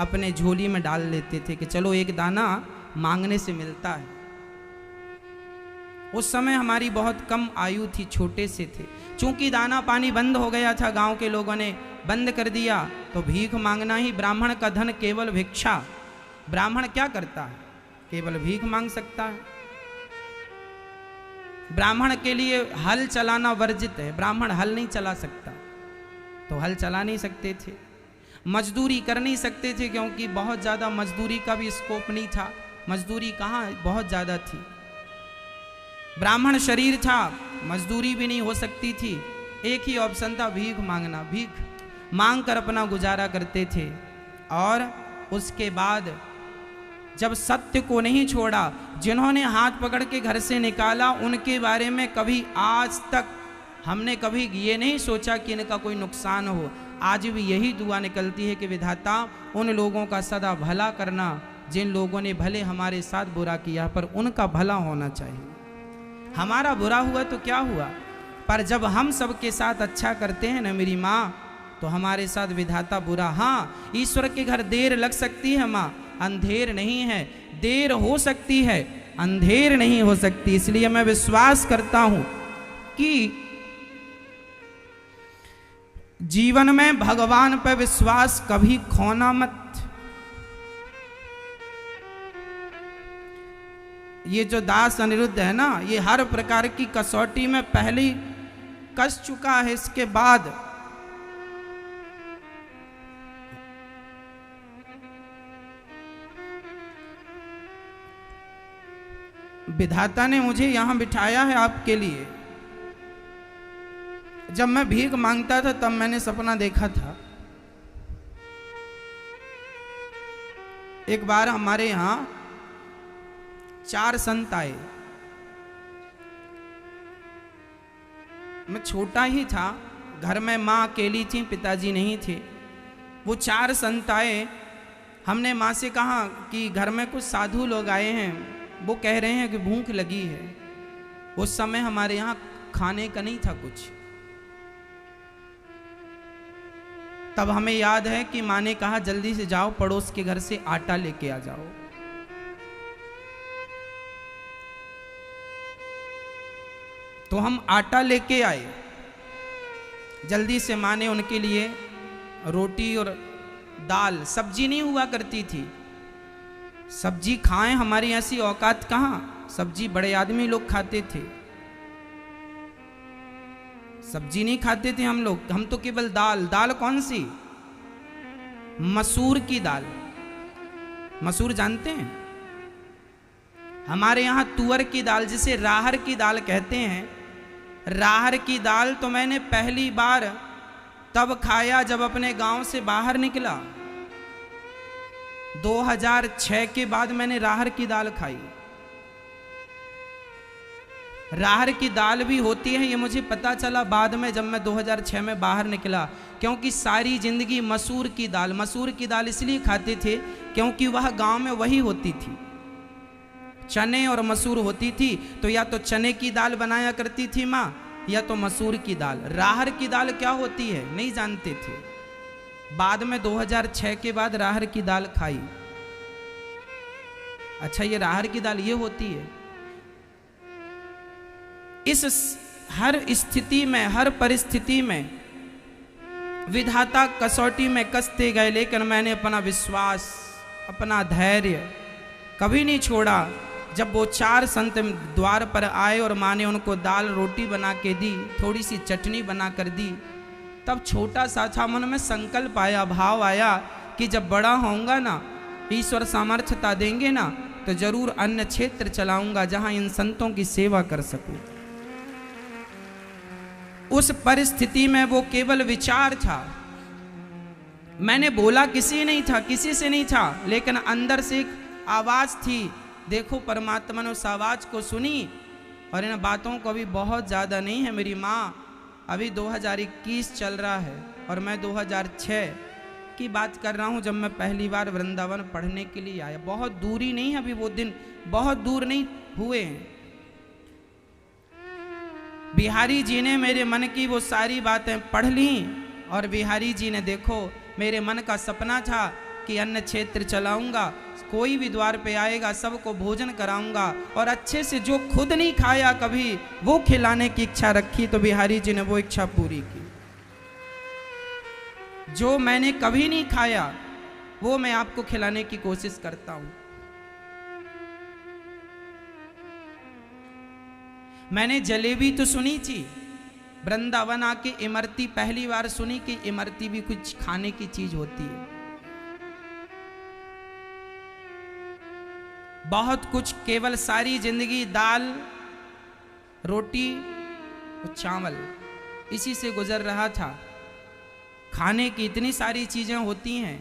अपने झोली में डाल लेते थे कि चलो एक दाना मांगने से मिलता है। उस समय हमारी बहुत कम आयु थी, छोटे से थे। चूंकि दाना पानी बंद हो गया था, गांव के लोगों ने बंद कर दिया, तो भीख मांगना ही, ब्राह्मण का धन केवल भिक्षा। ब्राह्मण क्या करता है? केवल भीख मांग सकता है। ब्राह्मण के लिए हल चलाना वर्जित है, ब्राह्मण हल नहीं चला सकता, तो हल चला नहीं सकते थे। मजदूरी कर नहीं सकते थे, क्योंकि बहुत ज़्यादा मजदूरी का भी स्कोप नहीं था, मजदूरी कहाँ बहुत ज़्यादा थी। ब्राह्मण शरीर था, मजदूरी भी नहीं हो सकती थी, एक ही ऑप्शन था, भीख मांगना। भीख मांग कर अपना गुजारा करते थे। और उसके बाद जब सत्य को नहीं छोड़ा, जिन्होंने हाथ पकड़ के घर से निकाला, उनके बारे में कभी आज तक हमने कभी ये नहीं सोचा कि इनका कोई नुकसान हो। आज भी यही दुआ निकलती है कि विधाता उन लोगों का सदा भला करना जिन लोगों ने भले हमारे साथ बुरा किया, पर उनका भला होना चाहिए। हमारा बुरा हुआ तो क्या हुआ, पर जब हम सबके साथ अच्छा करते हैं ना मेरी माँ, तो हमारे साथ विधाता बुरा, हाँ ईश्वर के घर देर लग सकती है माँ, अंधेर नहीं है। देर हो सकती है, अंधेर नहीं हो सकती। इसलिए मैं विश्वास करता हूं कि जीवन में भगवान पर विश्वास कभी खोना मत। ये जो दास अनिरुद्ध है ना, ये हर प्रकार की कसौटी में पहले ही कस चुका है। इसके बाद विधाता ने मुझे यहां बिठाया है आपके लिए। जब मैं भीख मांगता था तब मैंने सपना देखा था। एक बार हमारे यहां 4 संत आए। मैं छोटा ही था, घर में माँ अकेली थी, पिताजी नहीं थे। वो 4 संत आए। हमने माँ से कहा कि घर में कुछ साधु लोग आए हैं, वो कह रहे हैं कि भूख लगी है। उस समय हमारे यहाँ खाने का नहीं था कुछ। तब हमें याद है कि माँ ने कहा जल्दी से जाओ, पड़ोस के घर से आटा लेके आ जाओ। तो हम आटा लेके आए। जल्दी से माँ ने उनके लिए रोटी और दाल, सब्जी नहीं हुआ करती थी। सब्जी खाएं, हमारी ऐसी औकात कहाँ, सब्जी बड़े आदमी लोग खाते थे, सब्जी नहीं खाते थे हम लोग। हम तो केवल दाल। दाल कौन सी? मसूर की दाल। मसूर जानते हैं? हमारे यहाँ तुअर की दाल, जिसे राहर की दाल कहते हैं। राहर की दाल तो मैंने पहली बार तब खाया जब अपने गांव से बाहर निकला। 2006 के बाद मैंने राहर की दाल खाई। राहर की दाल भी होती है ये मुझे पता चला बाद में, जब मैं 2006 में बाहर निकला। क्योंकि सारी जिंदगी मसूर की दाल इसलिए खाते थे क्योंकि वह गांव में वही होती थी। चने और मसूर होती थी, तो या तो चने की दाल बनाया करती थी माँ, या तो मसूर की दाल। राहर की दाल क्या होती है नहीं जानते थे। बाद में 2006 के बाद राहर की दाल खाई। अच्छा, ये राहर की दाल ये होती है। इस हर स्थिति में, हर परिस्थिति में विधाता कसौटी में कसते गए, लेकिन मैंने अपना विश्वास, अपना धैर्य कभी नहीं छोड़ा। जब वो 4 संत द्वार पर आए और माँ ने उनको दाल रोटी बना के दी, थोड़ी सी चटनी बना कर दी, तब छोटा सा था, मन में संकल्प आया, भाव आया कि जब बड़ा होऊंगा ना, ईश्वर सामर्थ्यता देंगे ना, तो जरूर अन्य क्षेत्र चलाऊंगा जहां इन संतों की सेवा कर सकूं। उस परिस्थिति में वो केवल विचार था। मैंने बोला किसी नहीं था, किसी से नहीं था, लेकिन अंदर से एक आवाज थी। देखो, परमात्मा ने उस आवाज को सुनी। और इन बातों को अभी बहुत ज़्यादा नहीं है मेरी माँ, अभी 2021 चल रहा है और मैं 2006 की बात कर रहा हूँ, जब मैं पहली बार वृंदावन पढ़ने के लिए आया। बहुत दूरी नहीं है, अभी वो दिन बहुत दूर नहीं हुए हैं। बिहारी जी ने मेरे मन की वो सारी बातें पढ़ ली, और बिहारी जी ने, देखो, मेरे मन का सपना था कि अन्न क्षेत्र चलाऊंगा, कोई भी द्वार पे आएगा सबको भोजन कराऊंगा, और अच्छे से जो खुद नहीं खाया कभी वो खिलाने की इच्छा रखी, तो बिहारी जी ने वो इच्छा पूरी की। जो मैंने कभी नहीं खाया वो मैं आपको खिलाने की कोशिश करता हूं। मैंने जलेबी तो सुनी थी, वृंदावन आके इमरती पहली बार सुनी कि इमरती भी कुछ खाने की चीज होती है। बहुत कुछ, केवल सारी जिंदगी दाल रोटी और चावल इसी से गुजर रहा था। खाने की इतनी सारी चीजें होती हैं